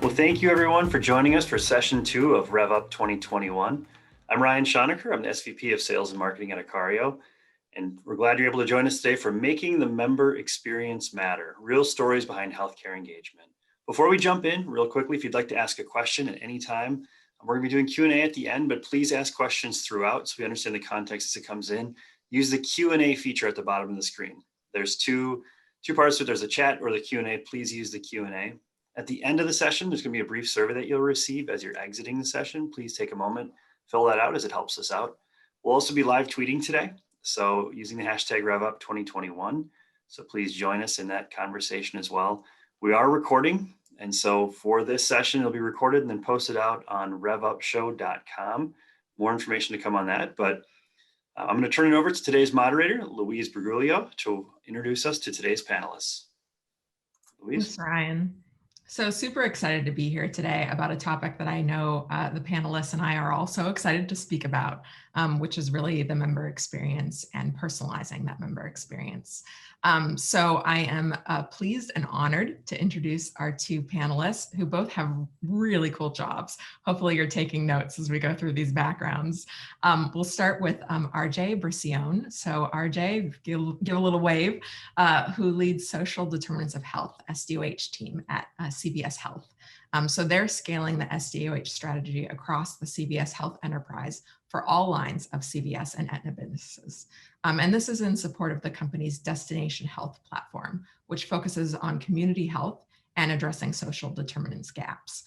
Well, thank you everyone for joining us for session 2 of Rev Up 2021. I'm Ryan Schonecker. I'm the SVP of Sales and Marketing at Icario, and we're glad you're able to join us today for Making the Member Experience Matter, real stories behind healthcare engagement. Before we jump in, real quickly, if you'd like to ask a question at any time, we're going to be doing Q&A at the end, but please ask questions throughout so we understand the context as it comes in. Use the Q&A feature at the bottom of the screen. There's two parts to it. There's a chat or the Q&A. Please use the Q&A. At the end of the session, there's going to be a brief survey that you'll receive as you're exiting the session. Please take a moment, fill that out as it helps us out. We'll also be live tweeting today, so using the hashtag RevUp2021. So please join us in that conversation as well. We are recording, and so for this session, it'll be recorded and then posted out on revupshow.com. More information to come on that, but I'm going to turn it over to today's moderator, Louise Briguglio, to introduce us to today's panelists. Louise? Thanks, Ryan. So super excited to be here today about a topic that I know the panelists and I are also excited to speak about, which is really the member experience and personalizing that member experience. So I am pleased and honored to introduce our two panelists who both have really cool jobs. Hopefully you're taking notes as we go through these backgrounds. We'll start with RJ Briscione. So RJ, give a little wave, who leads Social Determinants of Health, SDoH team at CVS Health. So they're scaling the SDoH strategy across the CVS Health enterprise for all lines of CVS and Aetna businesses. And this is in support of the company's Destination Health platform, which focuses on community health and addressing social determinants gaps.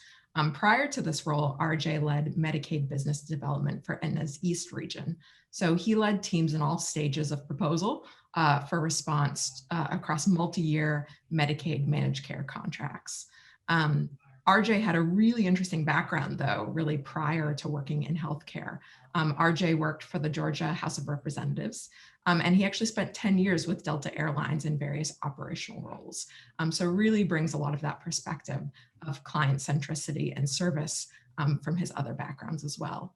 Prior to this role, RJ led Medicaid business development for Aetna's East region. So he led teams in all stages of proposal for response across multi-year Medicaid managed care contracts. RJ had a really interesting background, though, really prior to working in healthcare. RJ worked for the Georgia House of Representatives, and he actually spent 10 years with Delta Airlines in various operational roles. So really brings a lot of that perspective of client centricity and service from his other backgrounds as well.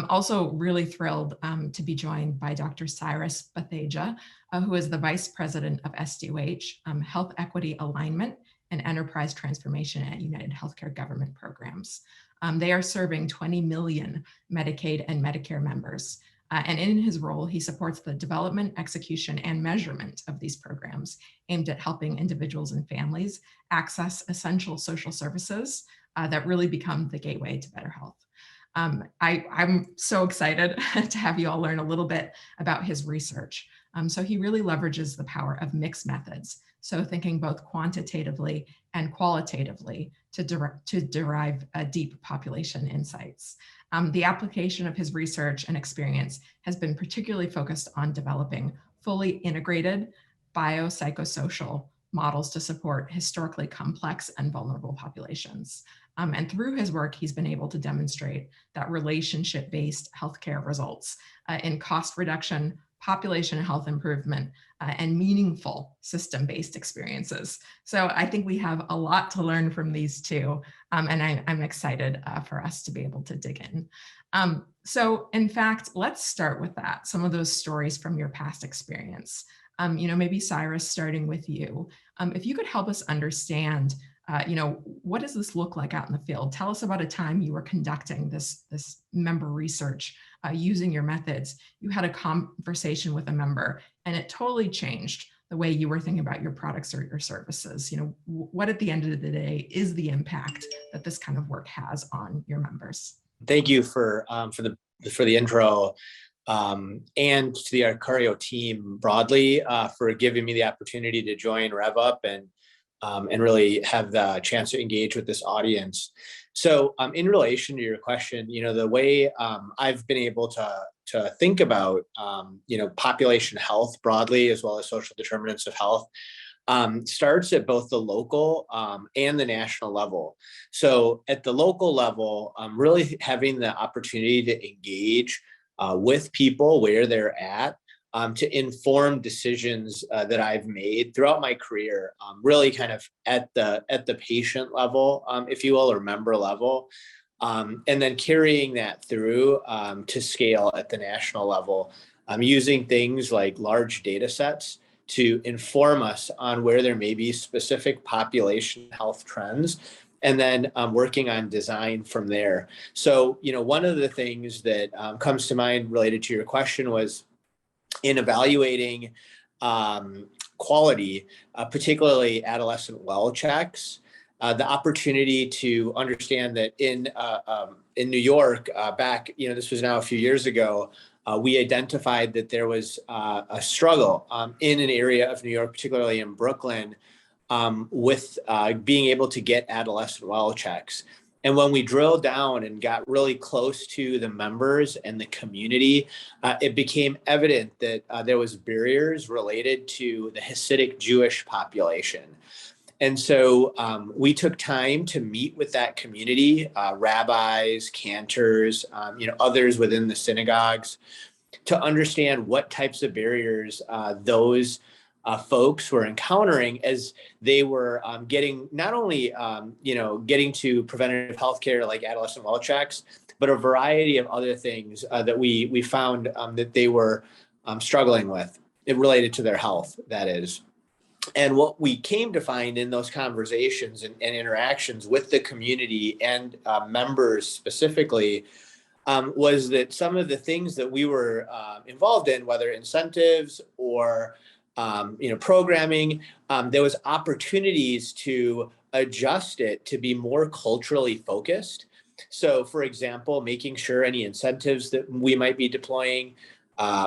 Also really thrilled to be joined by Dr. Cyrus Batheja, who is the Vice President of SDoH, Health Equity Alignment and Enterprise Transformation at UnitedHealth Government Programs. They are serving 20 million Medicaid and Medicare members. And in his role, he supports the development, execution, and measurement of these programs aimed at helping individuals and families access essential social services that really become the gateway to better health. I'm so excited to have you all learn a little bit about his research. So he really leverages the power of mixed methods. So thinking both quantitatively and qualitatively to derive deep population insights. The application of his research and experience has been particularly focused on developing fully integrated biopsychosocial models to support historically complex and vulnerable populations. And through his work, he's been able to demonstrate that relationship-based healthcare results in cost reduction, population health improvement, and meaningful system-based experiences. So I think we have a lot to learn from these two, and I'm excited for us to be able to dig in. So in fact, let's start with that, some of those stories from your past experience. Maybe Cyrus, starting with you, if you could help us understand, what does this look like out in the field? Tell us about a time you were conducting this member research using your methods. You had a conversation with a member and it totally changed the way you were thinking about your products or your services. What at the end of the day is the impact that this kind of work has on your members? Thank you for the intro. And to the Icario team broadly for giving me the opportunity to join RevUp and really have the chance to engage with this audience. So in relation to your question, the way I've been able to think about, population health broadly, as well as social determinants of health, starts at both the local and the national level. So at the local level, really having the opportunity to engage with people where they're at, to inform decisions that I've made throughout my career, really kind of at the patient level, if you will, or member level, and then carrying that through to scale at the national level, using things like large data sets to inform us on where there may be specific population health trends and then working on design from there. So, one of the things that comes to mind related to your question was in evaluating quality, particularly adolescent well checks, the opportunity to understand that in New York, back, this was now a few years ago, we identified that there was a struggle in an area of New York, particularly in Brooklyn, with being able to get adolescent well checks. And when we drilled down and got really close to the members and the community, it became evident that there was barriers related to the Hasidic Jewish population. And so we took time to meet with that community, rabbis, cantors, others within the synagogues, to understand what types of barriers those folks were encountering as they were getting not only getting to preventative healthcare like adolescent well checks, but a variety of other things that we found that they were struggling with, it related to their health, that is. And what we came to find in those conversations and interactions with the community and members specifically was that some of the things that we were involved in, whether incentives or programming, there was opportunities to adjust it to be more culturally focused. So, for example, making sure any incentives that we might be deploying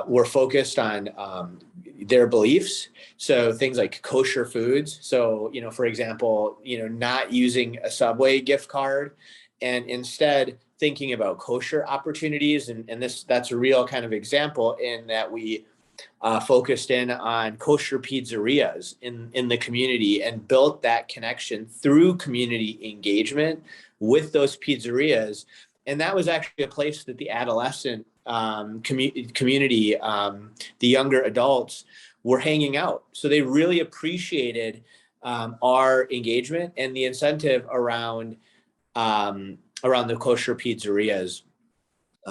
were focused on their beliefs. So things like kosher foods. So, for example, not using a Subway gift card and instead thinking about kosher opportunities. And that's a real kind of example in that we focused in on kosher pizzerias in the community and built that connection through community engagement with those pizzerias. And that was actually a place that the adolescent community, the younger adults, were hanging out. So they really appreciated our engagement and the incentive around the kosher pizzerias.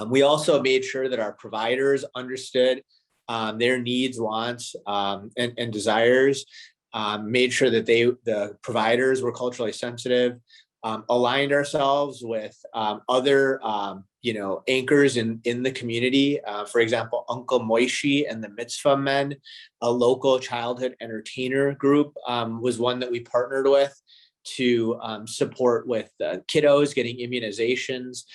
We also made sure that our providers understood their needs, wants, and desires, made sure that the providers were culturally sensitive, aligned ourselves with other anchors in the community. For example, Uncle Moishi and the Mitzvah Men, a local childhood entertainer group, was one that we partnered with to support with kiddos getting immunizations.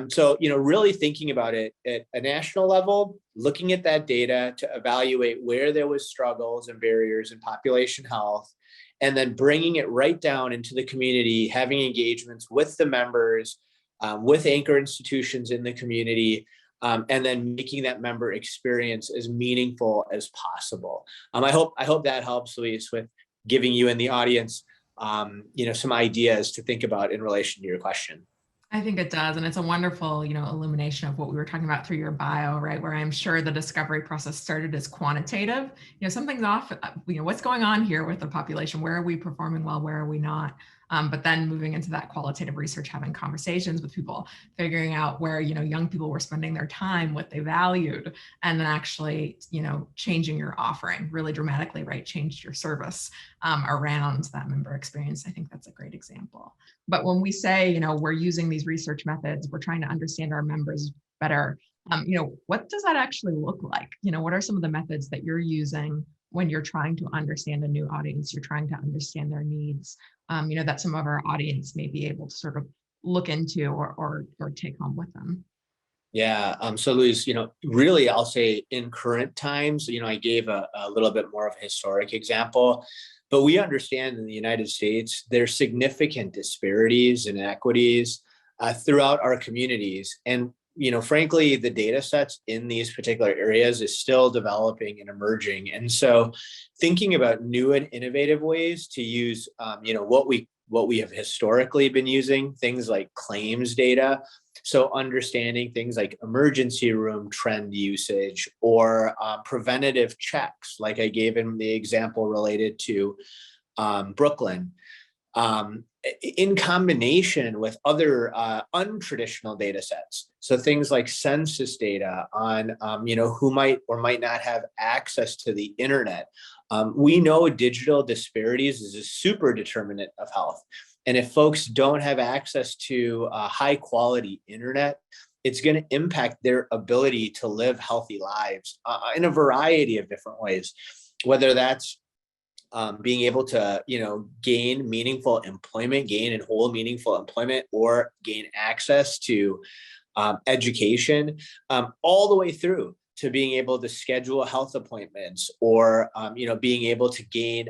So, really thinking about it at a national level, looking at that data to evaluate where there was struggles and barriers in population health, and then bringing it right down into the community, having engagements with the members, with anchor institutions in the community, and then making that member experience as meaningful as possible. I hope that helps, Louise, with giving you and the audience, some ideas to think about in relation to your question. I think it does. And it's a wonderful, illumination of what we were talking about through your bio, right? Where I'm sure the discovery process started as quantitative, something's off, what's going on here with the population? Where are we performing well? Where are we not? But then moving into that qualitative research, having conversations with people, figuring out where, young people were spending their time, what they valued, and then actually, changing your offering really dramatically, right? Changed your service around that member experience. I think that's a great example. But when we say, we're using these research methods, we're trying to understand our members better, what does that actually look like? What are some of the methods that you're using when you're trying to understand a new audience, you're trying to understand their needs, that some of our audience may be able to sort of look into or take home with them? Yeah. So Louise, really, I'll say in current times, I gave a little bit more of a historic example, but we understand in the United States, there's significant disparities and inequities throughout our communities. And, frankly, the data sets in these particular areas is still developing and emerging. And so thinking about new and innovative ways to use, what we have historically been using, things like claims data. So understanding things like emergency room trend usage or preventative checks, like I gave in the example related to Brooklyn, in combination with other untraditional data sets. So things like census data on, who might or might not have access to the internet. We know digital disparities is a super determinant of health. And if folks don't have access to high quality internet, it's going to impact their ability to live healthy lives in a variety of different ways, whether that's being able to, gain meaningful employment, gain and hold meaningful employment, or gain access to education, all the way through to being able to schedule health appointments, or being able to gain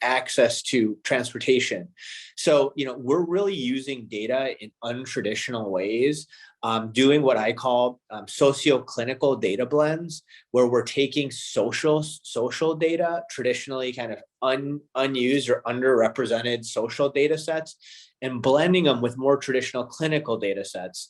access to transportation. So we're really using data in untraditional ways, doing what I call socio-clinical data blends, where we're taking social data, traditionally kind of unused or underrepresented social data sets, and blending them with more traditional clinical data sets,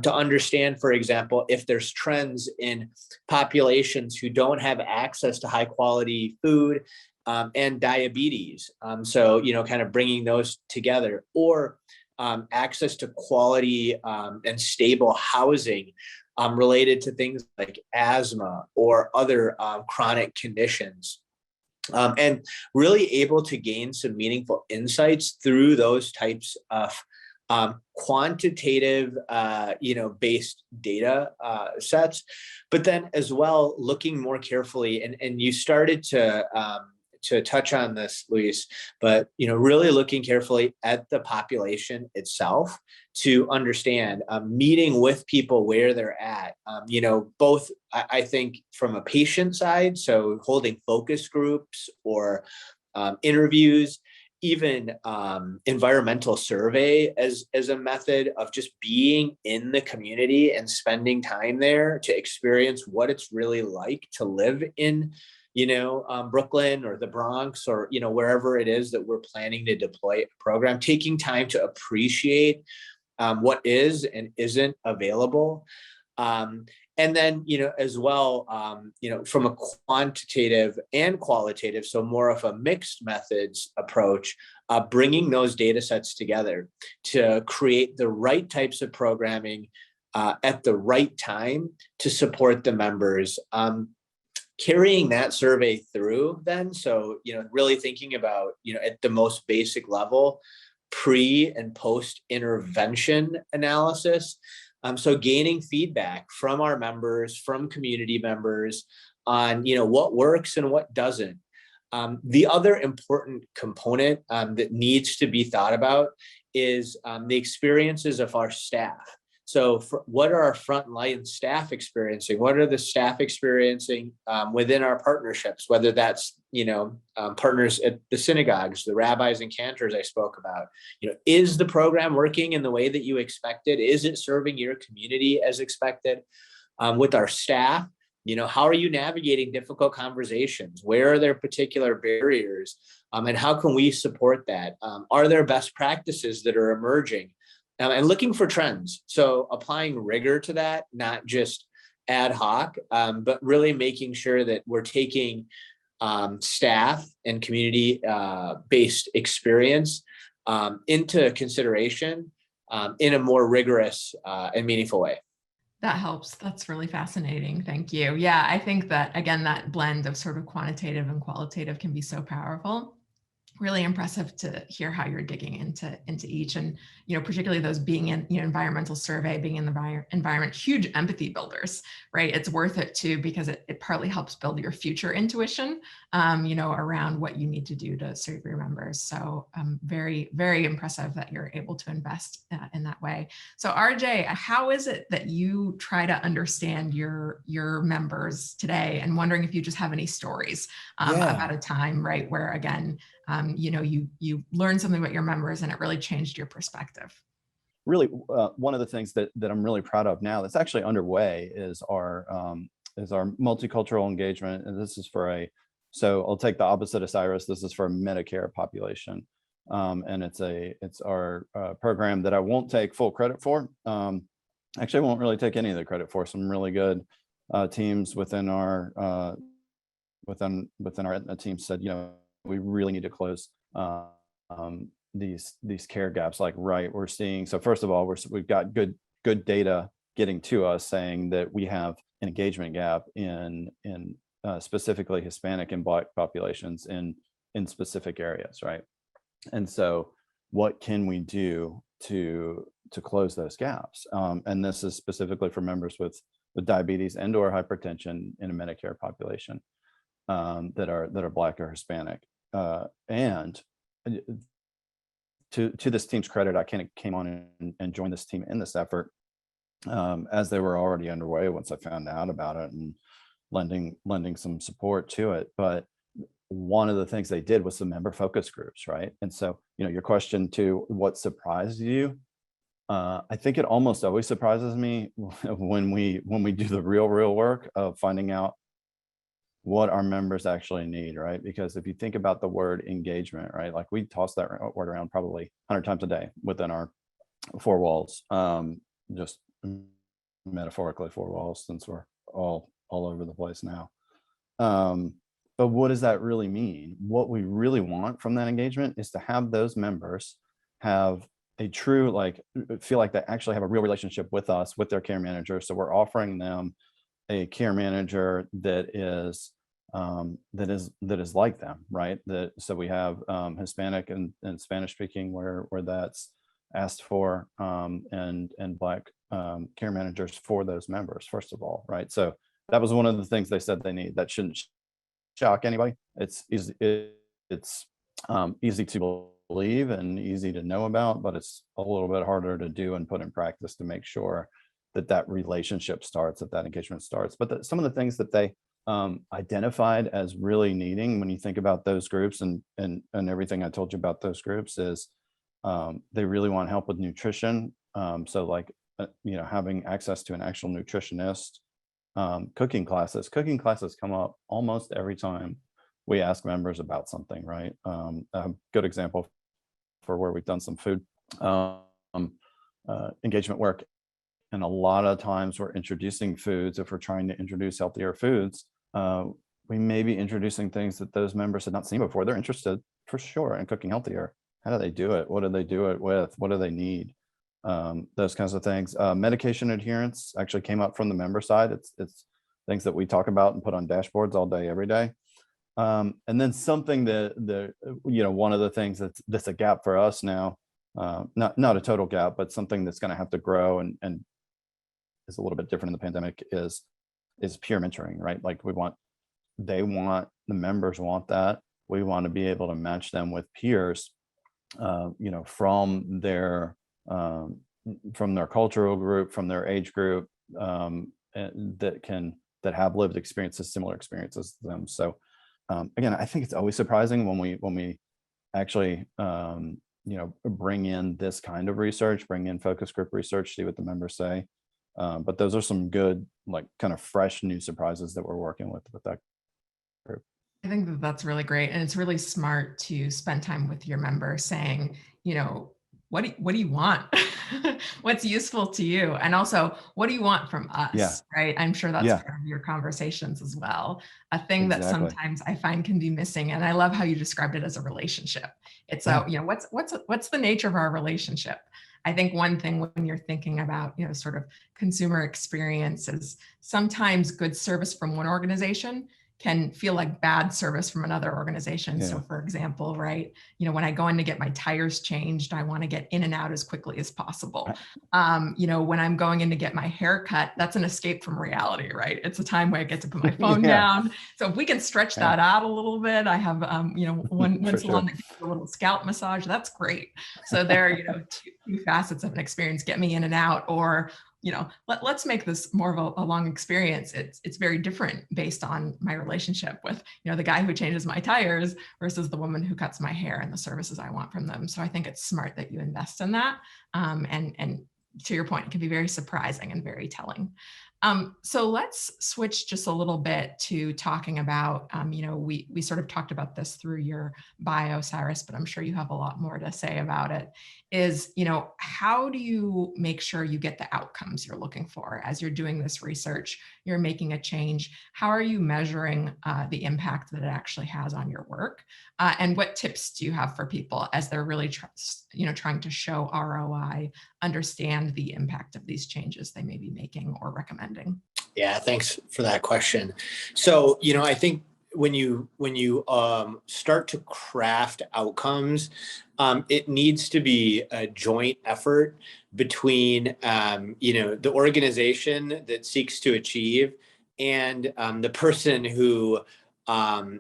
to understand, for example, if there's trends in populations who don't have access to high quality food and diabetes. So, kind of bringing those together, or access to quality and stable housing related to things like asthma or other chronic conditions. And really able to gain some meaningful insights through those types of quantitative, based data sets, but then as well looking more carefully. And you started to touch on this, Louise, but really looking carefully at the population itself to understand, meeting with people where they're at. Both I think from a patient side, so holding focus groups or interviews, even environmental survey as a method of just being in the community and spending time there to experience what it's really like to live in Brooklyn or the Bronx, or wherever it is that we're planning to deploy a program, taking time to appreciate what is and isn't available. And then, as well, from a quantitative and qualitative, so more of a mixed methods approach, bringing those data sets together to create the right types of programming at the right time to support the members. Carrying that survey through then, so really thinking about at the most basic level, pre and post intervention analysis, so gaining feedback from our members, from community members on what works and what doesn't. The other important component that needs to be thought about is the experiences of our staff. So what are our frontline staff experiencing? What are the staff experiencing within our partnerships, whether that's, partners at the synagogues, the rabbis and cantors I spoke about? Is the program working in the way that you expected? Is it serving your community as expected? With our staff, how are you navigating difficult conversations? Where are there particular barriers? And how can we support that? Are there best practices that are emerging? And looking for trends. So applying rigor to that, not just ad hoc, but really making sure that we're taking staff and community based experience into consideration in a more rigorous and meaningful way. That helps. That's really fascinating. Thank you. Yeah, I think that, again, that blend of sort of quantitative and qualitative can be so powerful. Really impressive to hear how you're digging into each, and particularly those being in environmental survey, being in the environment, huge empathy builders, right? It's worth it too, because it partly helps build your future intuition, around what you need to do to serve your members. So very, very impressive that you're able to invest in that way. So RJ, how is it that you try to understand your members today? And wondering if you just have any stories about a time, right, where again, you learned something about your members and it really changed your perspective. Really, one of the things that I'm really proud of now that's actually underway is our multicultural engagement. And this is so I'll take the opposite of Cyrus. This is for a Medicare population. And it's our program that I won't take full credit for. Actually, I won't really take any of the credit for. Some really good teams within our Aetna team said, we really need to close these care gaps. We're seeing. So first of all, we've got good data getting to us saying that we have an engagement gap in specifically Hispanic and Black populations in specific areas, right? And so what can we do to close those gaps? And this is specifically for members with diabetes and or hypertension in a Medicare population that are Black or Hispanic. And to this team's credit, I kind of came on and joined this team in this effort as they were already underway once I found out about it, and lending some support to it. But one of the things they did was the member focus groups, right? And so, your question to what surprised you, I think it almost always surprises me when we do the real work of finding out what our members actually need, right? Because if you think about the word engagement, right, like we toss that word around probably 100 times a day within our four walls, just metaphorically four walls, since we're all over the place now. But what does that really mean? What we really want from that engagement is to have those members have a true, feel like they actually have a real relationship with us, with their care manager. So we're offering them a care manager that is like them, right? So we have Hispanic and Spanish speaking where that's asked for, and Black care managers for those members, first of all, right? So that was one of the things they said they need. That shouldn't shock anybody. It's easy to believe and easy to know about, but it's a little bit harder to do and put in practice to make sure that relationship starts, that engagement starts. But some of the things that they identified as really needing, when you think about those groups and everything I told you about those groups, is they really want help with nutrition. So having access to an actual nutritionist. Cooking classes come up almost every time we ask members about something, right? A good example for where we've done some food engagement work, and a lot of times we're introducing foods. If we're trying to introduce healthier foods, we may be introducing things that those members had not seen before. They're interested for sure in cooking healthier. How do they do it? What do they do it with? What do they need? Those kinds of things. Medication adherence actually came up from the member side. It's things that we talk about and put on dashboards all day, every day. And then something that one of the things that's a gap for us now, not a total gap, but something that's going to have to grow and is a little bit different in the pandemic, is peer mentoring, right? Like the members want that. We want to be able to match them with peers, from their cultural group, from their age group, that have lived experiences, similar experiences to them. So again, I think it's always surprising when we actually bring in this kind of research, bring in focus group research, see what the members say. But those are some good, kind of fresh new surprises that we're working with that group. I think that's really great. And it's really smart to spend time with your members saying, what do you want? What's useful to you? And also, what do you want from us? Yeah. Right? I'm sure that's part of your conversations as well. A thing that sometimes I find can be missing. And I love how you described it as a relationship. It's what's the nature of our relationship? I think one thing when you're thinking about, sort of consumer experiences, sometimes good service from one organization can feel like bad service from another organization. Yeah. So for example, right, when I go in to get my tires changed, I want to get in and out as quickly as possible. When I'm going in to get my hair cut, that's an escape from reality, right? It's a time where I get to put my phone down. So if we can stretch that out a little bit, I have, one salon that gives a little scalp massage, that's great. So there are, two facets of an experience, get me in and out, or let's make this more of a long experience. It's very different based on my relationship with, the guy who changes my tires versus the woman who cuts my hair and the services I want from them. So I think it's smart that you invest in that. And to your point, it can be very surprising and very telling. So let's switch just a little bit to talking about, we sort of talked about this through your bio, Cyrus, but I'm sure you have a lot more to say about it, is, how do you make sure you get the outcomes you're looking for as you're doing this research, you're making a change? How are you measuring the impact that it actually has on your work? And what tips do you have for people as they're really trying to show ROI, understand the impact of these changes they may be making or recommending? Yeah, thanks for that question. So, I think when you start to craft outcomes, it needs to be a joint effort between the organization that seeks to achieve and the person who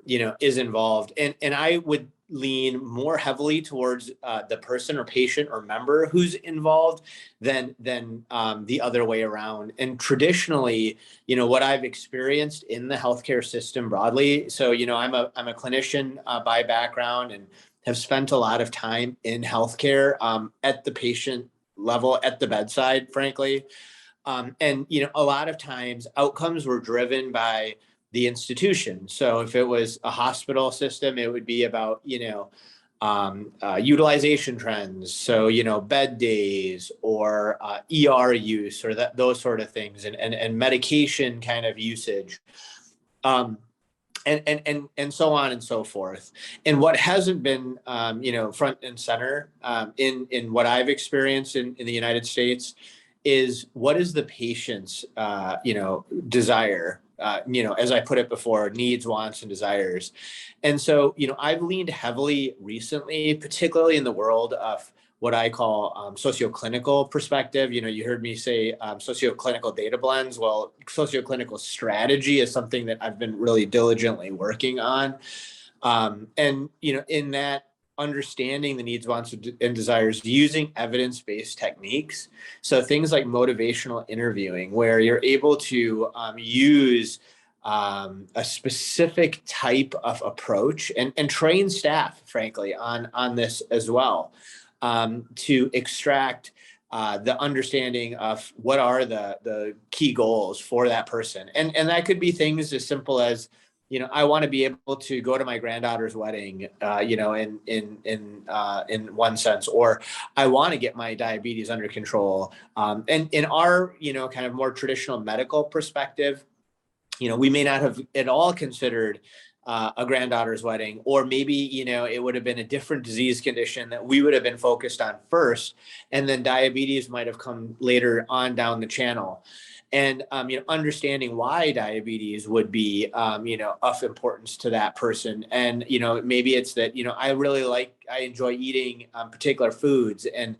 is involved. And I would lean more heavily towards the person or patient or member who's involved than the other way around. And traditionally, what I've experienced in the healthcare system broadly. So, I'm a clinician by background and have spent a lot of time in healthcare at the patient level, at the bedside, frankly. And a lot of times outcomes were driven by the institution. So if it was a hospital system, it would be about, utilization trends. So, bed days or ER use or those sort of things and medication kind of usage. And so on and so forth. And what hasn't been, front and center in what I've experienced in the United States is what is the patient's, desire, as I put it before, needs, wants, and desires. And so, I've leaned heavily recently, particularly in the world of what I call socioclinical perspective. You heard me say socioclinical data blends. Well, socioclinical strategy is something that I've been really diligently working on. And, in that, understanding the needs, wants, and desires using evidence-based techniques. So things like motivational interviewing, where you're able to use a specific type of approach and train staff, frankly, on this as well, to extract the understanding of what are the key goals for that person. And that could be things as simple as, I want to be able to go to my granddaughter's wedding, in one sense, or I want to get my diabetes under control. And in our, kind of more traditional medical perspective, we may not have at all considered a granddaughter's wedding, or maybe, it would have been a different disease condition that we would have been focused on first. And then diabetes might have come later on down the channel. And, understanding why diabetes would be, of importance to that person. And, maybe it's that, I enjoy eating particular foods, and,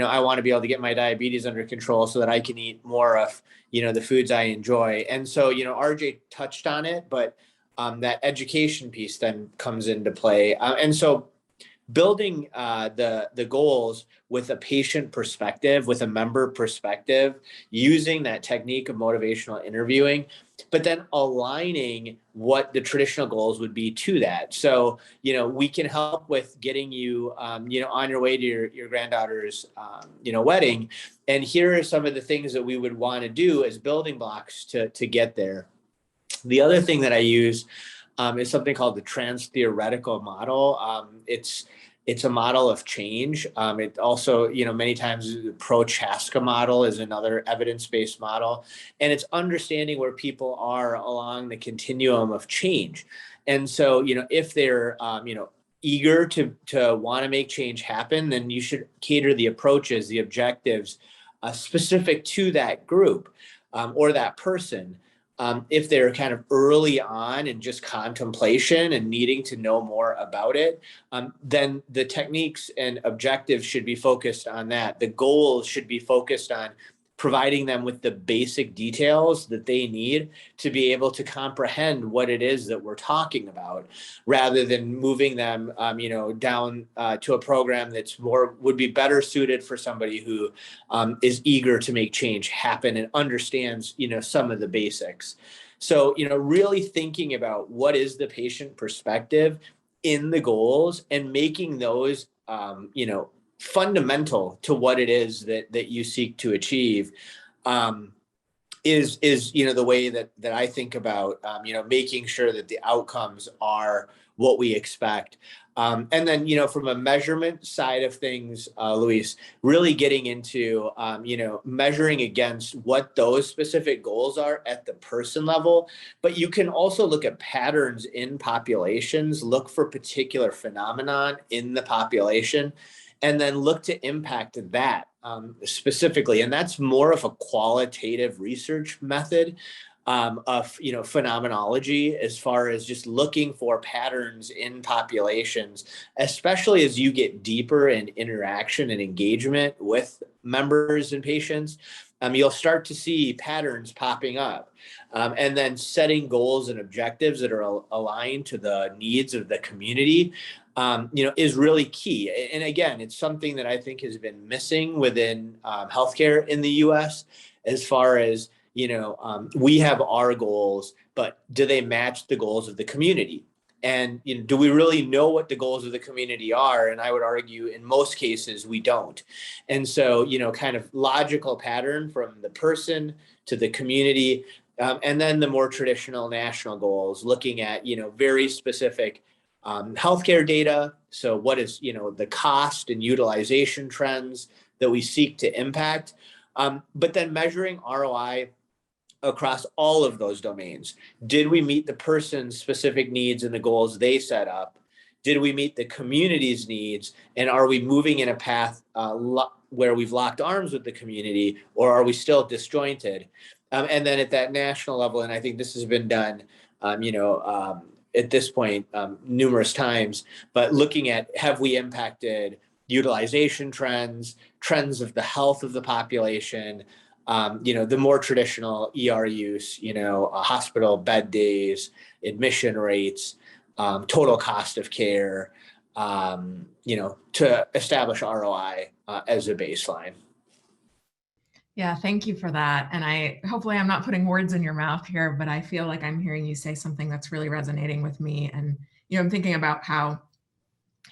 I want to be able to get my diabetes under control so that I can eat more of, the foods I enjoy. And so, RJ touched on it, but that education piece then comes into play. And so building the goals with a patient perspective, with a member perspective, using that technique of motivational interviewing, but then aligning what the traditional goals would be to that. So, we can help with getting you, on your way to your granddaughter's, wedding. And here are some of the things that we would want to do as building blocks to get there. The other thing that I use is something called the trans-theoretical model. It's a model of change. It also, many times the Prochaska model is another evidence-based model, and it's understanding where people are along the continuum of change. And so, if they're, eager to want to make change happen, then you should cater the approaches, the objectives specific to that group or that person. If they're kind of early on in just contemplation and needing to know more about it, then the techniques and objectives should be focused on that. The goals should be focused on providing them with the basic details that they need to be able to comprehend what it is that we're talking about, rather than moving them, down to a program that's would be better suited for somebody who is eager to make change happen and understands, some of the basics. So, really thinking about what is the patient perspective in the goals and making those, fundamental to what it is that you seek to achieve, is the way that I think about making sure that the outcomes are what we expect. And then from a measurement side of things, Louise, really getting into measuring against what those specific goals are at the person level. But you can also look at patterns in populations, look for particular phenomenon in the population, and then look to impact that specifically. And that's more of a qualitative research method. of phenomenology as far as just looking for patterns in populations, especially as you get deeper in interaction and engagement with members and patients. You'll start to see patterns popping up, and then setting goals and objectives that are aligned to the needs of the community, is really key. And again, it's something that I think has been missing within healthcare in the U.S. as far as, we have our goals, but do they match the goals of the community? And do we really know what the goals of the community are? And I would argue in most cases we don't. And so, kind of logical pattern from the person to the community, and then the more traditional national goals, looking at very specific healthcare data. So what is the cost and utilization trends that we seek to impact, but then measuring ROI across all of those domains. Did we meet the person's specific needs and the goals they set up? Did we meet the community's needs? And are we moving in a path where we've locked arms with the community, or are we still disjointed? And then at that national level, and I think this has been done, at this point, numerous times, but looking at, have we impacted utilization trends of the health of the population, the more traditional ER use, hospital bed days, admission rates, total cost of care, to establish ROI as a baseline. Yeah, thank you for that. And hopefully I'm not putting words in your mouth here, but I feel like I'm hearing you say something that's really resonating with me. And, I'm thinking about how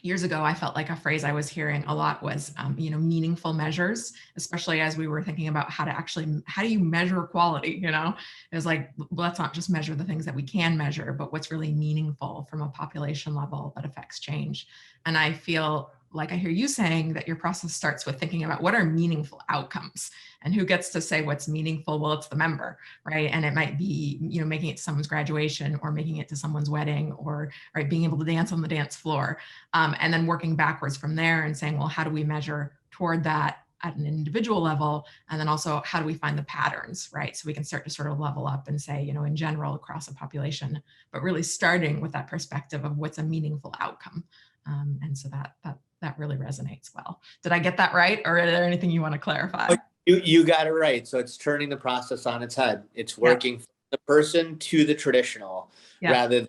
years ago, I felt like a phrase I was hearing a lot was, meaningful measures, especially as we were thinking about how do you measure quality? It was like, well, let's not just measure the things that we can measure, but what's really meaningful from a population level that affects change. And I feel like I hear you saying that your process starts with thinking about what are meaningful outcomes, and who gets to say what's meaningful. Well, it's the member, right? And it might be, making it to someone's graduation, or making it to someone's wedding, or right, being able to dance on the dance floor. And then working backwards from there and saying, well, how do we measure toward that at an individual level? And then also, how do we find the patterns, right? So we can start to sort of level up and say, in general across a population, but really starting with that perspective of what's a meaningful outcome. And so that really resonates well. Did I get that right? Or is there anything you want to clarify? You got it right. So it's turning the process on its head. It's working from the person to the traditional, rather than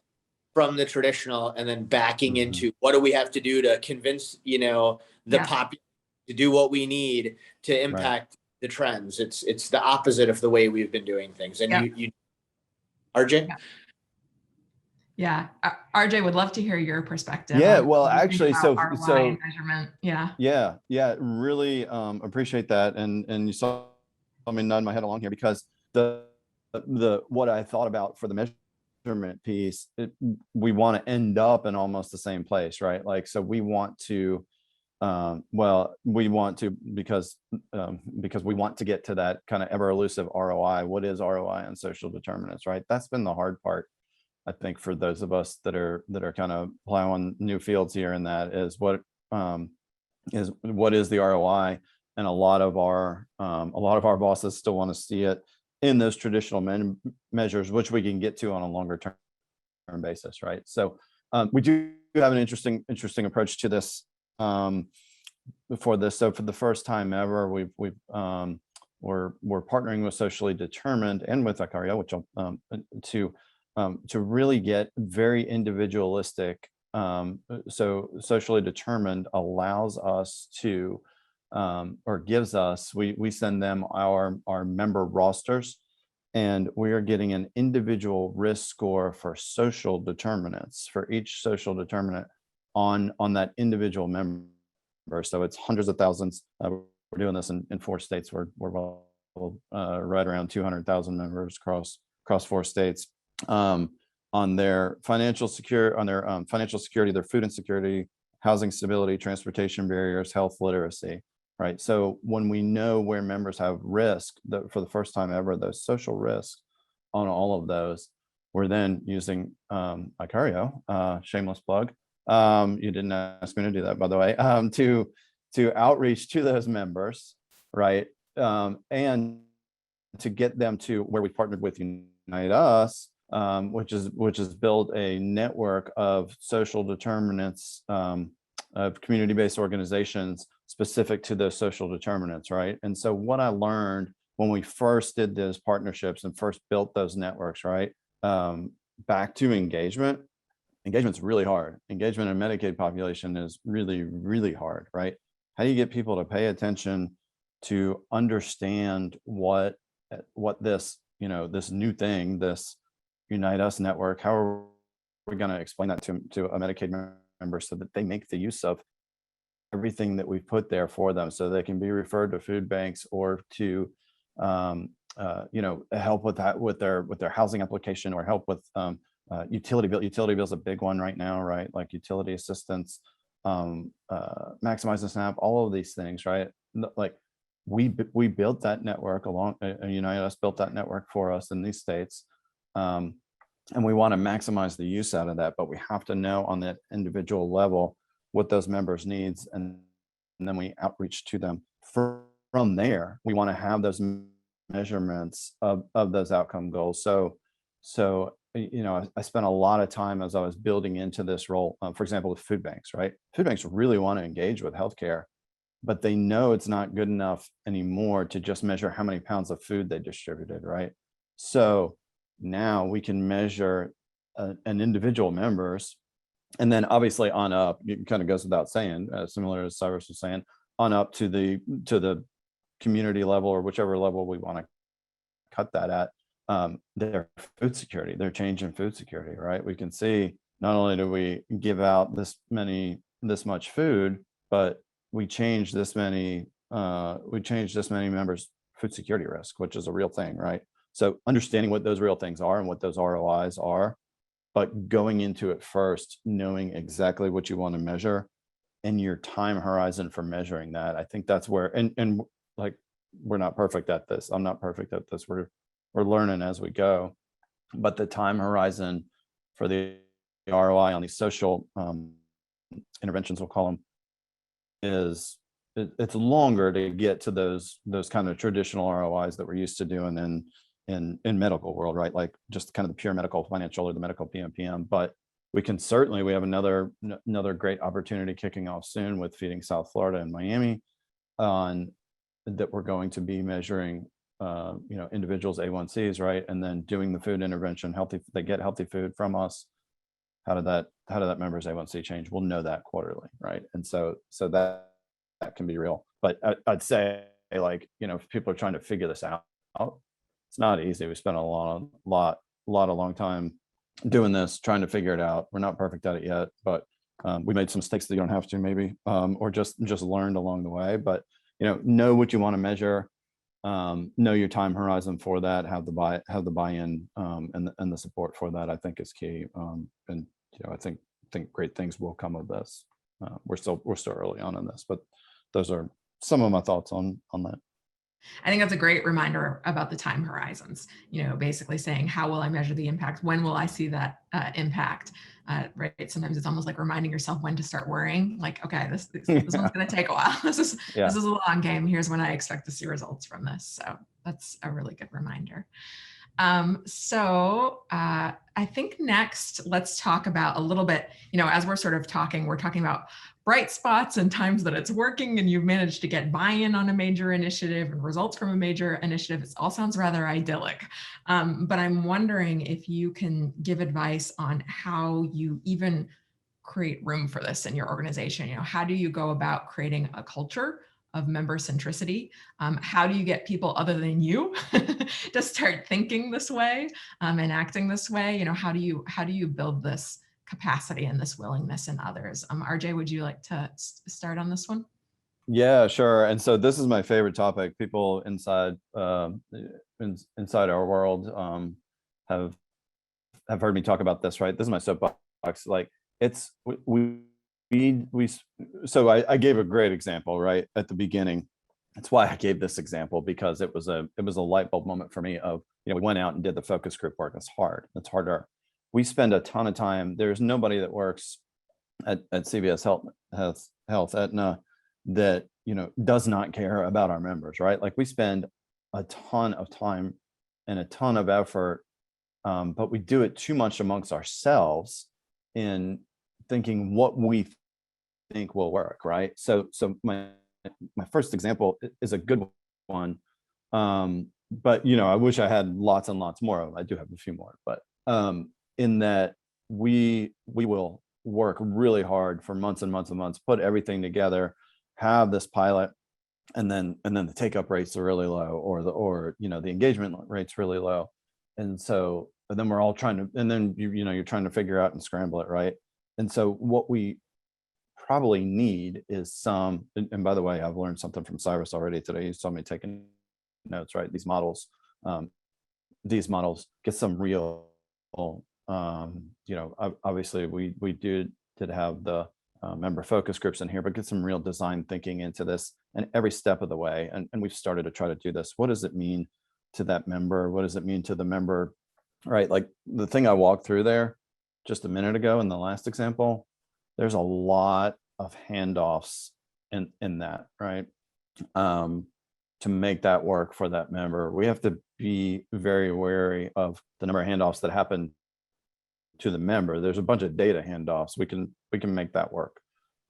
from the traditional and then backing into what do we have to do to convince, the population to do what we need to impact the trends. It's the opposite of the way we've been doing things. And you RJ? Yeah. RJ, would love to hear your perspective. Yeah, well, actually, so measurement. Yeah, really appreciate that. And you saw me nod my head along here, because the what I thought about for the measurement piece, we want to end up in almost the same place, right? Like, so we want to because we want to get to that kind of ever elusive ROI. What is ROI on social determinants, right? That's been the hard part, I think, for those of us that are kind of plowing new fields here, and that is what is the ROI. And a lot of our bosses still want to see it in those traditional measures, which we can get to on a longer term basis, right? So we do have an interesting approach to this for this. So for the first time ever, we're partnering with Socially Determined and with Icario, which to really get very individualistic. So Socially Determined allows us to, or gives us, we send them our member rosters, and we are getting an individual risk score for social determinants, for each social determinant on that individual member. So it's hundreds of thousands. We're doing this in 4 states. We're right around 200,000 members across 4 states. On their financial security, their food insecurity, housing stability, transportation barriers, health literacy, right? So when we know where members have risk, for the first time ever, those social risks on all of those, we're then using Icario, shameless plug. You didn't ask me to do that, by the way, to outreach to those members, right? And to get them to where we partnered with Unite Us, which is build a network of social determinants, of community-based organizations specific to those social determinants, right? And so what I learned when we first did those partnerships and first built those networks, right? Back to engagement. Engagement's really hard. Engagement in Medicaid population is really, really hard, right? How do you get people to pay attention, to understand what this, this new thing, this Unite Us network, how are we going to explain that to a Medicaid member so that they make the use of everything that we've put there for them, so they can be referred to food banks or to help with that, with their housing application, or help with utility bill. Utility bill is a big one right now, right? Like utility assistance, maximize the SNAP, all of these things, right? Like we built that network along, United Us built that network for us in these states. And we want to maximize the use out of that, but we have to know on that individual level what those members needs, and then we outreach to them. From there, we want to have those measurements of those outcome goals. So I spent a lot of time as I was building into this role, for example, with food banks, right? Food banks really want to engage with healthcare, but they know it's not good enough anymore to just measure how many pounds of food they distributed, right? So now we can measure an individual members, and then obviously on up, it kind of goes without saying, similar as Cyrus was saying, on up to the community level, or whichever level we want to cut that at, their food security, their change in food security, right? We can see not only do we give out this much food, but we change this many members' food security risk, which is a real thing, right? So understanding what those real things are and what those ROIs are, but going into it first, knowing exactly what you want to measure and your time horizon for measuring that. I think that's where, and like, we're not perfect at this. I'm not perfect at this. We're learning as we go, but the time horizon for the ROI on these social interventions, we'll call them, it's longer to get to those kind of traditional ROIs that we're used to doing in medical world, right? Like just kind of the pure medical financial or the medical PMPM. But we have another great opportunity kicking off soon with Feeding South Florida and Miami on that. We're going to be measuring individuals' A1Cs, right? And then doing the food intervention, they get healthy food from us. How did that member's A1C change? We'll know that quarterly, right? And so that can be real. But I'd say, like, if people are trying to figure this out, it's not easy. We spent a long time doing this, trying to figure it out. We're not perfect at it yet, but we made some mistakes that you don't have to, maybe, or just learned along the way. But know what you want to measure, know your time horizon for that, have the buy-in, and the support for that, I think, is key. And I think great things will come of this. We're still early on in this, but those are some of my thoughts on that. I think that's a great reminder about the time horizons, basically saying, how will I measure the impact? When will I see that impact? Right. Sometimes it's almost like reminding yourself when to start worrying, like, okay, this one's going to take a while. This is a long game. Here's when I expect to see results from this. So that's a really good reminder. I think next, let's talk about a little bit, as we're sort of talking, we're talking about bright spots and times that it's working and you've managed to get buy-in on a major initiative and results from a major initiative. It all sounds rather idyllic, but I'm wondering if you can give advice on how you even create room for this in your organization. How do you go about creating a culture of member centricity? How do you get people other than you to start thinking this way and acting this way? How do you build this capacity and this willingness in others? RJ, would you like to start on this one? Yeah, sure. And so this is my favorite topic. People inside our world have heard me talk about this, right? This is my soapbox. Like, it's so I gave a great example right at the beginning. That's why I gave this example, because it was a light bulb moment for me of, we went out and did the focus group work. It's hard. It's harder. We spend a ton of time. There's nobody that works at CVS Health Aetna that does not care about our members, right? Like, we spend a ton of time and a ton of effort but we do it too much amongst ourselves in thinking what we think will work, right? So my first example is a good one, but I wish I had lots and lots more of them. I do have a few more, but in that we will work really hard for months and months and months, put everything together, have this pilot, and then the take-up rates are really low, or the engagement rate's really low, and then we're all trying to, and then you're trying to figure out and scramble it, right? And so what we probably need is some, and by the way, I've learned something from Cyrus already today. He saw me taking notes, right? These models get some real, obviously we did have the member focus groups in here, but get some real design thinking into this and every step of the way. And we've started to try to do this. What does it mean to that member? What does it mean to the member? Right? Like the thing I walked through there just a minute ago in the last example, there's a lot of handoffs in that, right? To make that work for that member, we have to be very wary of the number of handoffs that happen to the member. There's a bunch of data handoffs. We can make that work.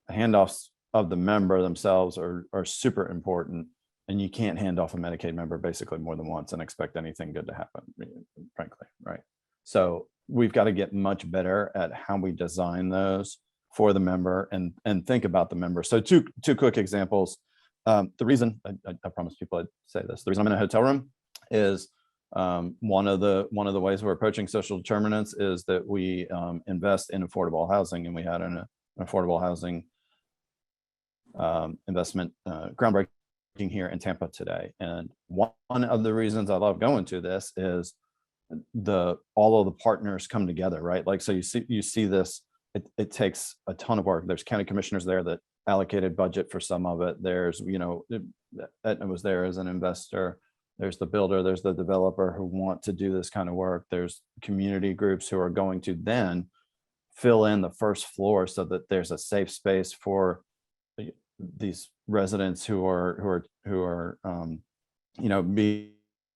The handoffs of the member themselves are super important, and you can't hand off a Medicaid member basically more than once and expect anything good to happen, frankly, right? So we've got to get much better at how we design those for the member and think about the member. So two quick examples. The reason I promised people I'd say this. The reason I'm in a hotel room is one of the ways we're approaching social determinants is that we invest in affordable housing, and we had an affordable housing investment groundbreaking here in Tampa today. And one of the reasons I love going to this is all of the partners come together, right? Like, so you see this. It takes a ton of work. There's county commissioners there that allocated budget for some of it. There's, Aetna was there as an investor. There's the builder, there's the developer who want to do this kind of work. There's community groups who are going to then fill in the first floor so that there's a safe space for these residents who are being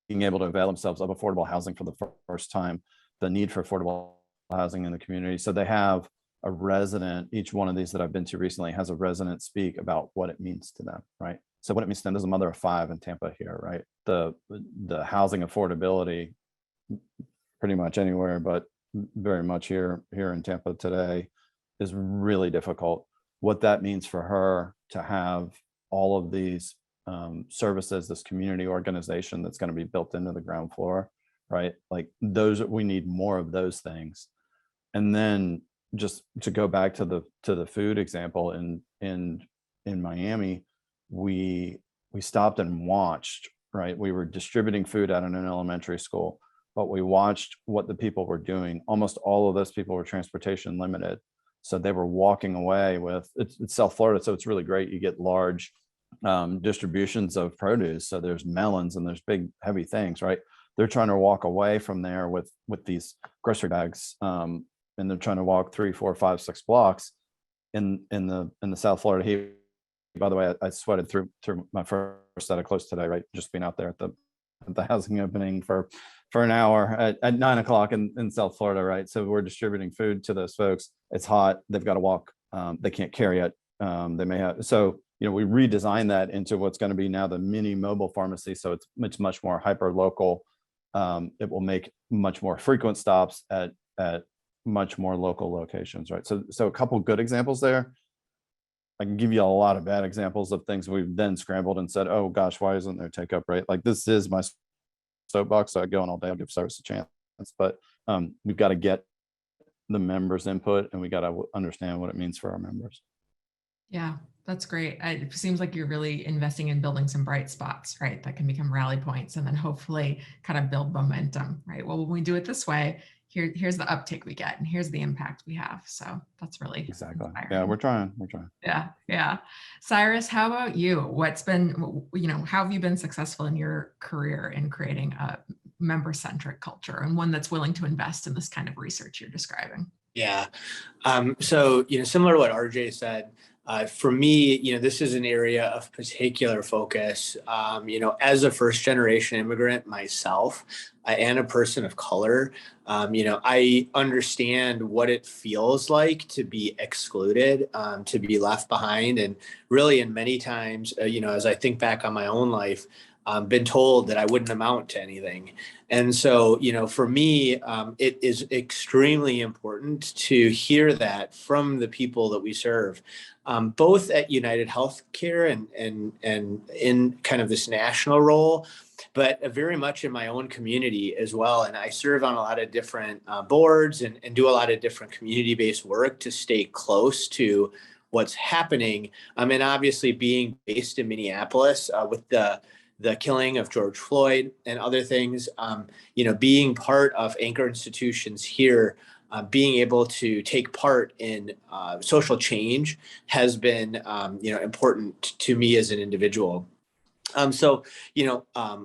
able to avail themselves of affordable housing for the first time, the need for affordable housing in the community. So they have a resident, each one of these that I've been to recently has a resident speak about what it means to them, right? So what it means to them, there's a mother of 5 in Tampa here, right? The housing affordability pretty much anywhere, but very much here in Tampa today is really difficult. What that means for her to have all of these services, this community organization that's going to be built into the ground floor, right? Like we need more of those things. And then just to go back to the food example in Miami, we stopped and watched, right? We were distributing food out in an elementary school, but we watched what the people were doing. Almost all of those people were transportation limited. So they were walking away with, it's South Florida, so it's really great. You get large distributions of produce. So there's melons and there's big, heavy things, right? They're trying to walk away from there with these grocery bags. And they're trying to walk 3, 4, 5, 6 blocks in the South Florida heat. By the way, I sweated through my first set of clothes today, right? Just being out there at the housing opening for an hour at 9 o'clock in South Florida, right? So we're distributing food to those folks. It's hot. They've got to walk. They can't carry it. They may have. So, we redesigned that into what's going to be now the mini mobile pharmacy. So it's much more hyper local. It will make much more frequent stops at much more local locations, right? So a couple good examples there. I can give you a lot of bad examples of things we've then scrambled and said, oh gosh, why isn't there take up rate? Like this is my soapbox, so I go on all day, I'll give Cyrus a chance. But we've got to get the members' input, and we got to understand what it means for our members. Yeah, that's great. It seems like you're really investing in building some bright spots, right? That can become rally points and then hopefully kind of build momentum, right? Well, when we do it this way, here's the uptake we get and here's the impact we have. So that's really exactly inspiring. Yeah, we're trying. Yeah. Cyrus, how about you? How have you been successful in your career in creating a member-centric culture and one that's willing to invest in this kind of research you're describing? Yeah. So, similar to what RJ said, For me, this is an area of particular focus. As a first generation immigrant myself, and a person of color, I understand what it feels like to be excluded, to be left behind. And really, in many times, as I think back on my own life, been told that I wouldn't amount to anything. And so, for me, it is extremely important to hear that from the people that we serve, both at UnitedHealth and in kind of this national role, but very much in my own community as well. And I serve on a lot of different boards and do a lot of different community-based work to stay close to what's happening. And obviously being based in Minneapolis with the killing of George Floyd and other things, being part of anchor institutions here, being able to take part in social change has been, important to me as an individual. So,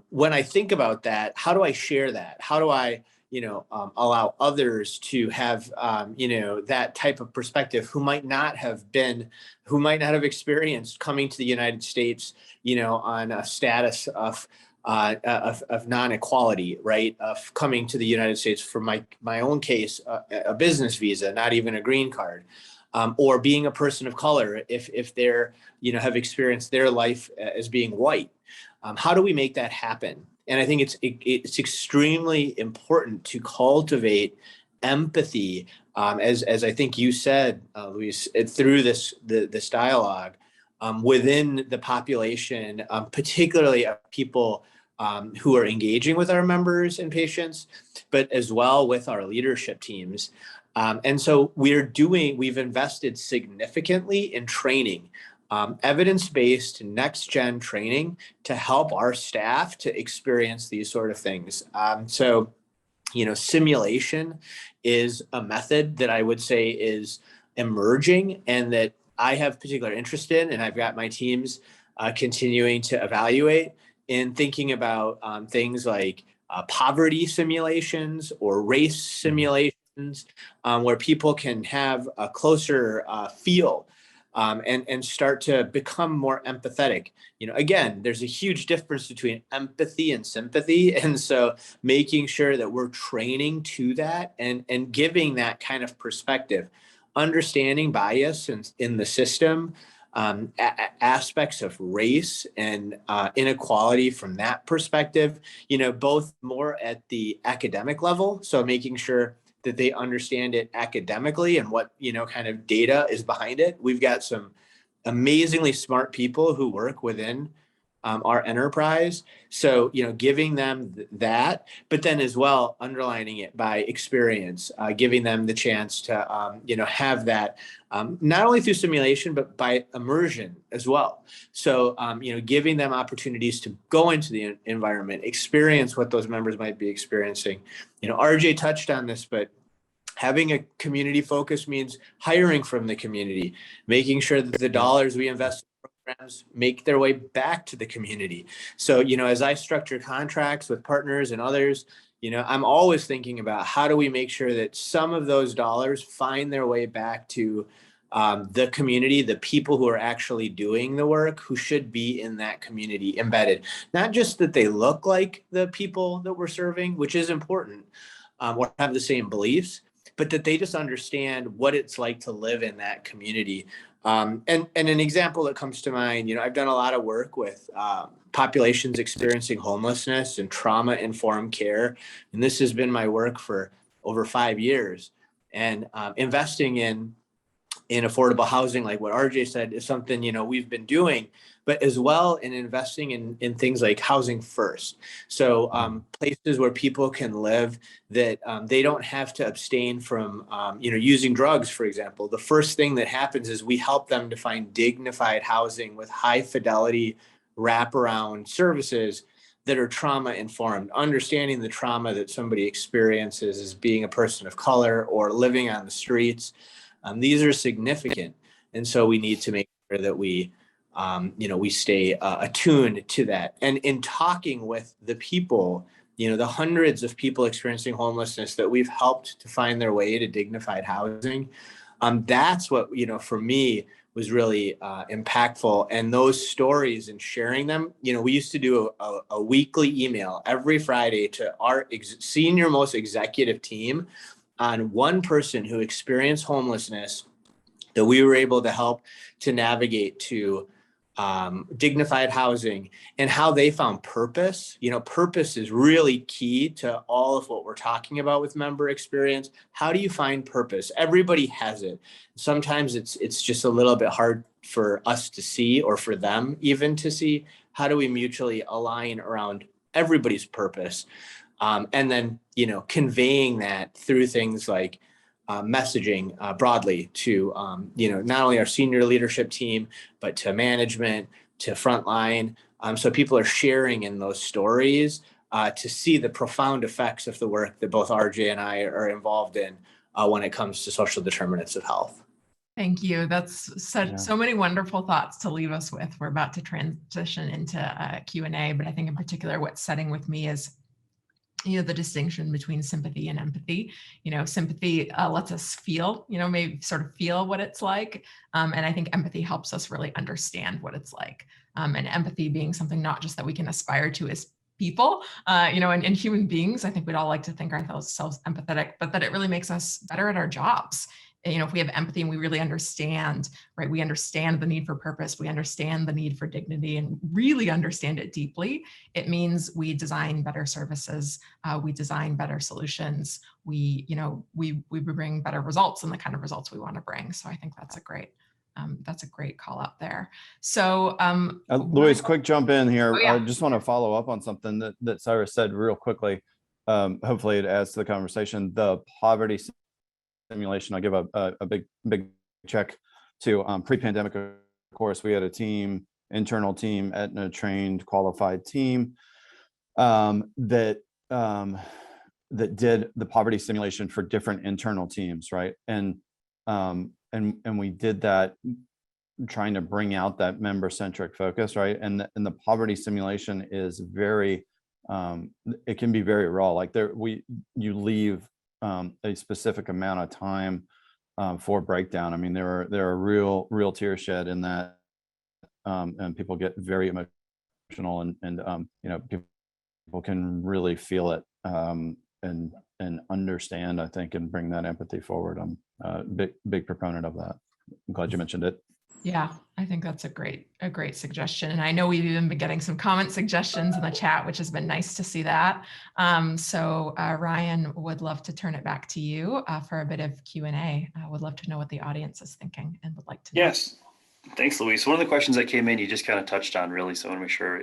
when I think about that, how do I share that? How do I, allow others to have, that type of perspective who might not have experienced coming to the United States, on a status of non-equality, right? Of coming to the United States for my own case, a business visa, not even a green card. Or being a person of color, if they're, have experienced their life as being white. How do we make that happen? And I think it's extremely important to cultivate empathy, as I think you said, Louise, through this dialogue within the population, particularly of people who are engaging with our members and patients, but as well with our leadership teams. And so we've invested significantly in training, evidence-based next-gen training to help our staff to experience these sort of things. So, simulation is a method that I would say is emerging and that I have particular interest in, and I've got my teams continuing to evaluate in thinking about things like poverty simulations or race simulations, where people can have a closer feel and start to become more empathetic. Again, there's a huge difference between empathy and sympathy. And so making sure that we're training to that and giving that kind of perspective, understanding bias in the system, aspects of race and inequality from that perspective, both more at the academic level. So making sure that they understand it academically and what, kind of data is behind it. We've got some amazingly smart people who work within our enterprise. So, giving them that, but then as well, underlining it by experience, giving them the chance to, have that not only through simulation, but by immersion as well. So, giving them opportunities to go into the environment, experience what those members might be experiencing. RJ touched on this, but having a community focus means hiring from the community, making sure that the dollars we invest in programs make their way back to the community. So, as I structure contracts with partners and others, I'm always thinking about how do we make sure that some of those dollars find their way back to the community, the people who are actually doing the work, who should be in that community embedded. Not just that they look like the people that we're serving, which is important, or have the same beliefs, but that they just understand what it's like to live in that community. And an example that comes to mind, I've done a lot of work with populations experiencing homelessness and trauma-informed care. And this has been my work for over 5 years. And investing in affordable housing, like what RJ said, is something, we've been doing, but as well in investing in things like housing first. So places where people can live that they don't have to abstain from, using drugs, for example. The first thing that happens is we help them to find dignified housing with high fidelity wraparound services that are trauma informed, understanding the trauma that somebody experiences as being a person of color or living on the streets. These are significant. And so we need to make sure that we stay attuned to that. And in talking with the people, the hundreds of people experiencing homelessness that we've helped to find their way to dignified housing, That's what, for me was really impactful. And those stories and sharing them, we used to do a weekly email every Friday to our senior most executive team on one person who experienced homelessness that we were able to help to navigate to dignified housing, and how they found purpose. Purpose is really key to all of what we're talking about with member experience. How do you find purpose? Everybody has it. Sometimes it's just a little bit hard for us to see, or for them even to see. How do we mutually align around everybody's purpose? And then, conveying that through things like messaging broadly to, not only our senior leadership team, but to management, to frontline. So people are sharing in those stories to see the profound effects of the work that both RJ and I are involved in when it comes to social determinants of health. Thank you. That's so many wonderful thoughts to leave us with. We're about to transition into Q&A, but I think in particular what's setting with me is the distinction between sympathy and empathy. Sympathy lets us feel, maybe sort of feel what it's like. And I think empathy helps us really understand what it's like. And empathy being something not just that we can aspire to as people, and human beings. I think we'd all like to think ourselves empathetic, but that it really makes us better at our jobs. If we have empathy and we really understand, right, we understand the need for purpose, we understand the need for dignity, and really understand it deeply, it means we design better services, we design better solutions, we bring better results and the kind of results we want to bring. So I think that's a great call out there. So Louise, quick jump in here. Oh, yeah. I just want to follow up on something that Cyrus said real quickly. Hopefully it adds to the conversation. The poverty simulation, I'll give a big check to pre-pandemic. Of course, we had a team, internal team, Aetna trained, qualified team that did the poverty simulation for different internal teams, right? And we did that trying to bring out that member-centric focus, right? And the poverty simulation is very, it can be very raw. Like you leave a specific amount of time for breakdown. I mean, there are real tears shed in that, and people get very emotional, and people can really feel it and understand, I think, and bring that empathy forward. I'm a big proponent of that. I'm glad you mentioned it. Yeah, I think that's a great suggestion. And I know we've even been getting some comment suggestions in the chat, which has been nice to see that. So Ryan, would love to turn it back to you for a bit of Q&A. I would love to know what the audience is thinking and would like to know. Yes. Thanks, Louise. One of the questions that came in, you just kind of touched on, really. So I want to make sure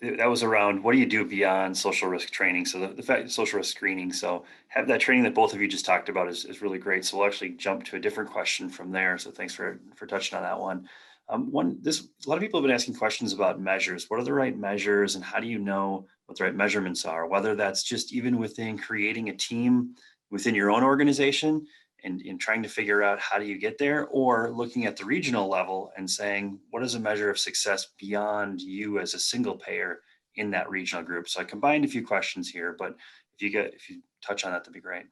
that was around what do you do beyond social risk training? So the fact social risk screening. So have that training that both of you just talked about is really great. So we'll actually jump to a different question from there. So thanks for touching on that one. A lot of people have been asking questions about measures. What are the right measures, and how do you know what the right measurements are? Whether that's just even within creating a team within your own organization and in trying to figure out how do you get there, or looking at the regional level and saying, what is a measure of success beyond you as a single payer in that regional group? So I combined a few questions here, but if you touch on that, that'd be great.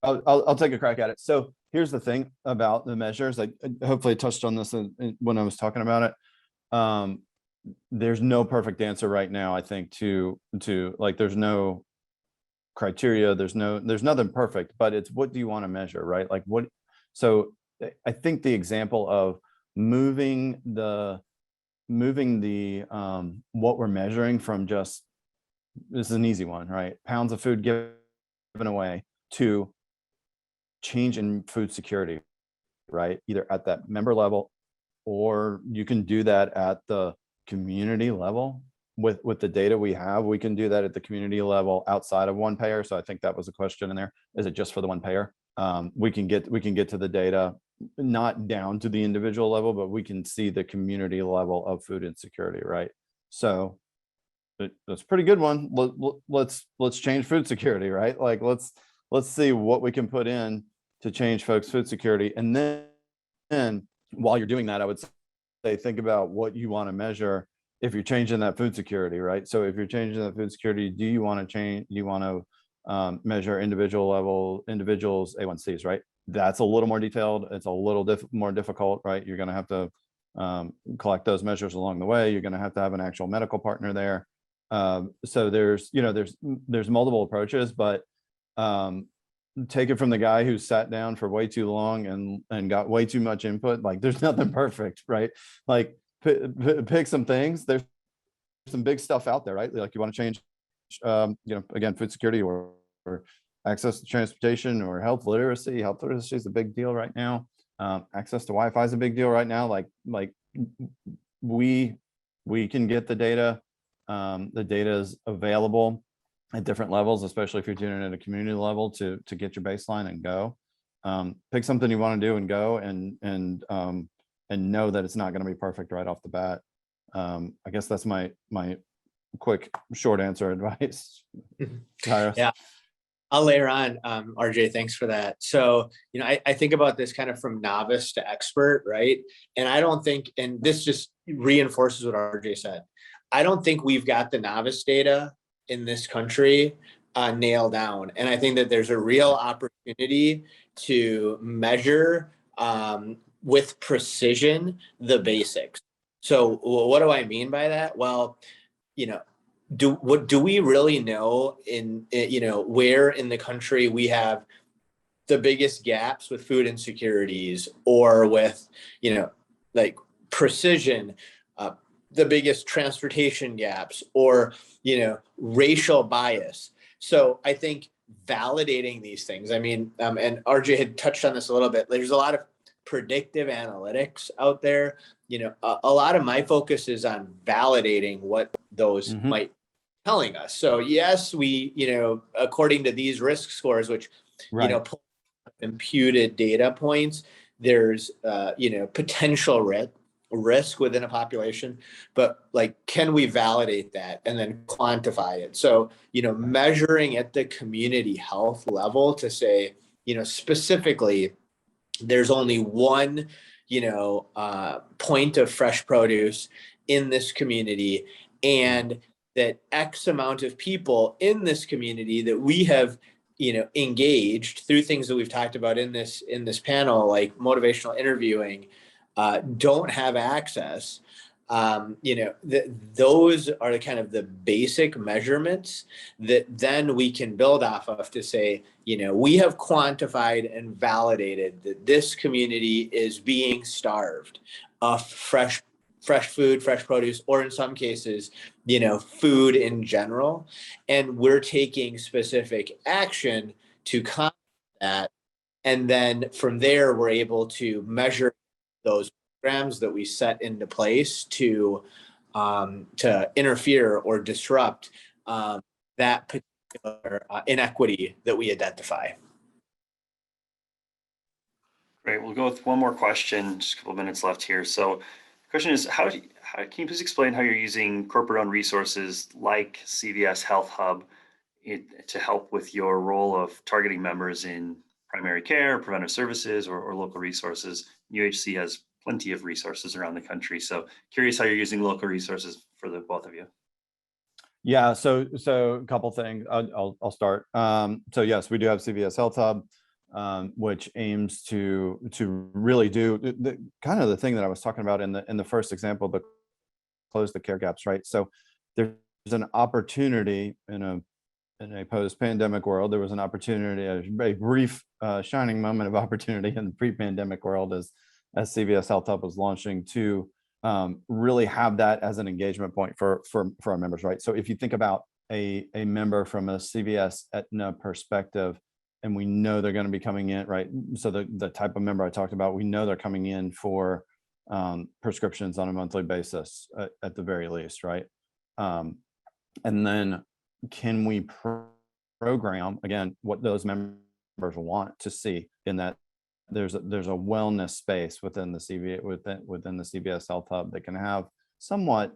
I'll take a crack at it. So here's the thing about the measures. I hopefully touched on this when I was talking about it. There's no perfect answer right now, I think, to like, there's no criteria, there's nothing perfect, but it's what do you want to measure, right? Like so I think the example of moving the what we're measuring from just, this is an easy one, right? Pounds of food given away to change in food security, right? Either at that member level, or you can do that at the community level. With the data we have, we can do that at the community level outside of one payer. So I think that was a question in there. Is it just for the one payer? We can get to the data, not down to the individual level, but we can see the community level of food insecurity, right? So that's a pretty good one. Let's change food security, right? Like let's see what we can put in to change folks' food security. And then while you're doing that, I would say think about what you want to measure if you're changing that food security, right? So if you're changing that food security, do you want to measure individuals' A1Cs, right? That's a little more detailed. It's a little more difficult, right? You're going to have to collect those measures along the way. You're going to have an actual medical partner there. So there's multiple approaches, but take it from the guy who sat down for way too long and got way too much input. Like, there's nothing perfect, right? Like, pick some things. There's some big stuff out there, right? Like, you want to change, again, food security or access to transportation or health literacy. Health literacy is a big deal right now. Access to Wi-Fi is a big deal right now. Like we can get the data. The data is available at different levels, especially if you're doing it at a community level to get your baseline and go. Pick something you want to do and go, and know that it's not going to be perfect right off the bat. I guess that's my quick short answer advice. Cyrus. Yeah, I'll layer on, RJ, thanks for that. So, I think about this kind of from novice to expert, right? And I don't think, and this just reinforces what RJ said, I don't think we've got the novice data in this country nailed down. And I think that there's a real opportunity to measure with precision the basics. So what do I mean by that? Well, do we really know where in the country we have the biggest gaps with food insecurities, or with like precision, the biggest transportation gaps, or racial bias? So I think validating these things, and RJ had touched on this a little bit, there's a lot of predictive analytics out there. A lot of my focus is on validating what those might be telling us. So yes, we, according to these risk scores, which, pull imputed data points, there's, potential risk within a population, but like, can we validate that and then quantify it? So, measuring at the community health level to say, specifically, there's only one, point of fresh produce in this community, and that X amount of people in this community that we have, engaged through things that we've talked about in this panel, like motivational interviewing, don't have access. Those are the kind of the basic measurements that then we can build off of to say, we have quantified and validated that this community is being starved of fresh food, fresh produce, or in some cases, food in general. And we're taking specific action to combat that. And then from there, we're able to measure those programs that we set into place to interfere or disrupt that particular inequity that we identify. Great. We'll go with one more question. Just a couple of minutes left here. So the question is, how can you please explain how you're using corporate-owned resources like CVS Health Hub to help with your role of targeting members in primary care, preventive services, or local resources? UHC has plenty of resources around the country. So curious how you're using local resources for the both of you. Yeah, so a couple things. I'll start. So yes, we do have CVS Health Hub, which aims to really do the kind of the thing that I was talking about in the first example, but close the care gaps, right? So there's an opportunity in a post-pandemic world. There was an opportunity, a very brief shining moment of opportunity in the pre-pandemic world as CVS Health Hub was launching to really have that as an engagement point for our members, right? So if you think about a member from a CVS Aetna perspective, and we know they're going to be coming in, right? So the type of member I talked about, we know they're coming in for prescriptions on a monthly basis at the very least, right? And then can we program, again, what those members want to see in that there's a wellness space within the CVS Health Hub that can have somewhat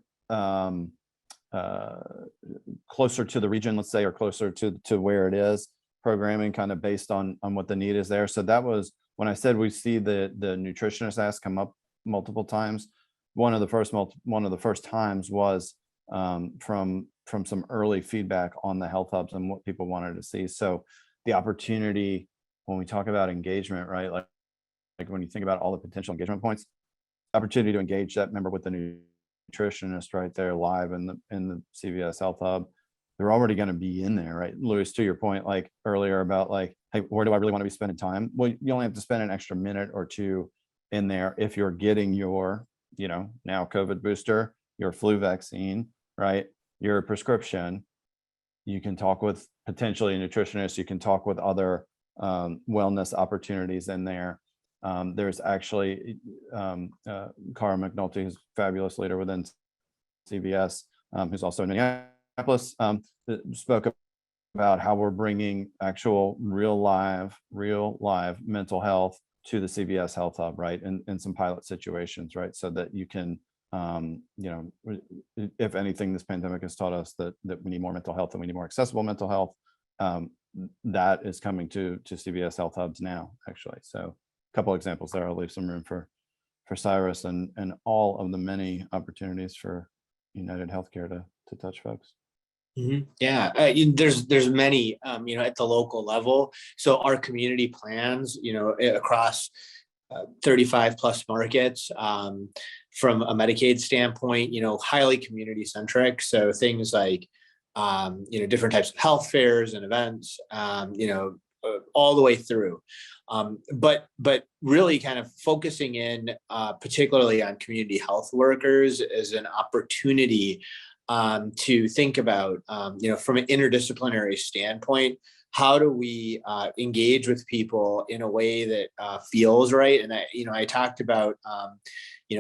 closer to the region, let's say, or closer to where it is, programming kind of based on what the need is there. So that was when I said we see the nutritionist ask come up multiple times. One of the first times was from some early feedback on the health hubs and what people wanted to see. So the opportunity when we talk about engagement, right? Like when you think about all the potential engagement points, opportunity to engage that member with the nutritionist right there live in the CVS Health Hub, they're already going to be in there, right? Louise, to your point, like earlier about like, hey, where do I really want to be spending time? Well, you only have to spend an extra minute or two in there if you're getting your, now COVID booster, your flu vaccine, right? Your prescription. You can talk with potentially a nutritionist. You can talk with other wellness opportunities in there. There's actually Cara McNulty, who's a fabulous leader within CVS, who's also in Minneapolis, spoke about how we're bringing actual real live mental health to the CVS Health Hub, right? In some pilot situations, right? So that you can, if anything, this pandemic has taught us that we need more mental health and we need more accessible mental health. That is coming to CVS Health Hubs now, actually. So a couple examples there. I'll leave some room for Cyrus and all of the many opportunities for United Healthcare to touch folks. Mm-hmm. Yeah, there's many, at the local level. So our community plans, across 35 plus markets, from a Medicaid standpoint, highly community centric. So things like, different types of health fairs and events, all the way through. But really kind of focusing in particularly on community health workers as an opportunity to think about, from an interdisciplinary standpoint, how do we engage with people in a way that feels right? And I talked about,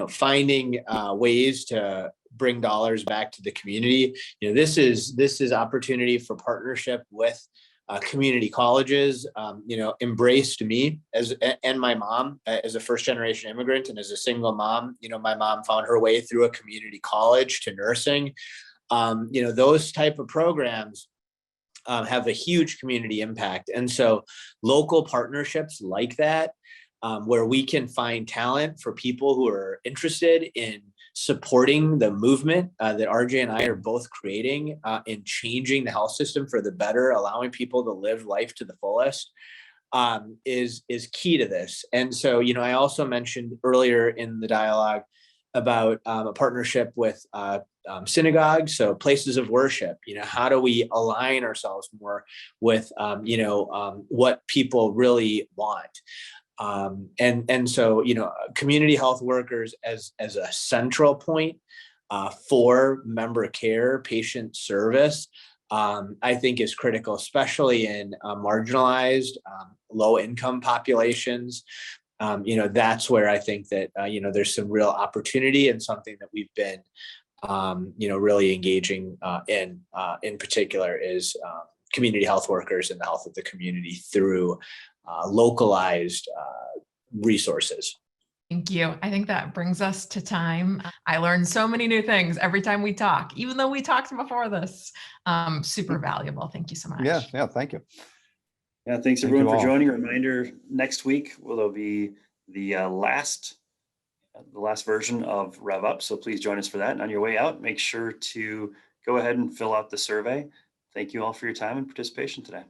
finding ways to bring dollars back to the community. This is opportunity for partnership with community colleges. Embraced me and my mom as a first generation immigrant and as a single mom. My mom found her way through a community college to nursing. Those type of programs have a huge community impact. And so local partnerships like that, where we can find talent for people who are interested in supporting the movement that RJ and I are both creating in changing the health system for the better, allowing people to live life to the fullest, is key to this. And so, I also mentioned earlier in the dialogue about a partnership with synagogues, so places of worship. How do we align ourselves more with what people really want? And so, community health workers as a central point for member care, patient service, I think is critical, especially in marginalized, low income populations. That's where I think that, there's some real opportunity and something that we've been, really engaging in particular is community health workers and the health of the community through localized resources. Thank you. I think that brings us to time. I learned so many new things every time we talk, even though we talked before this. Super valuable. Thank you so much. Yeah, thank you. Yeah, thanks everyone for joining. A reminder, next week will be the last version of Rev Up. So please join us for that. And on your way out, make sure to go ahead and fill out the survey. Thank you all for your time and participation today.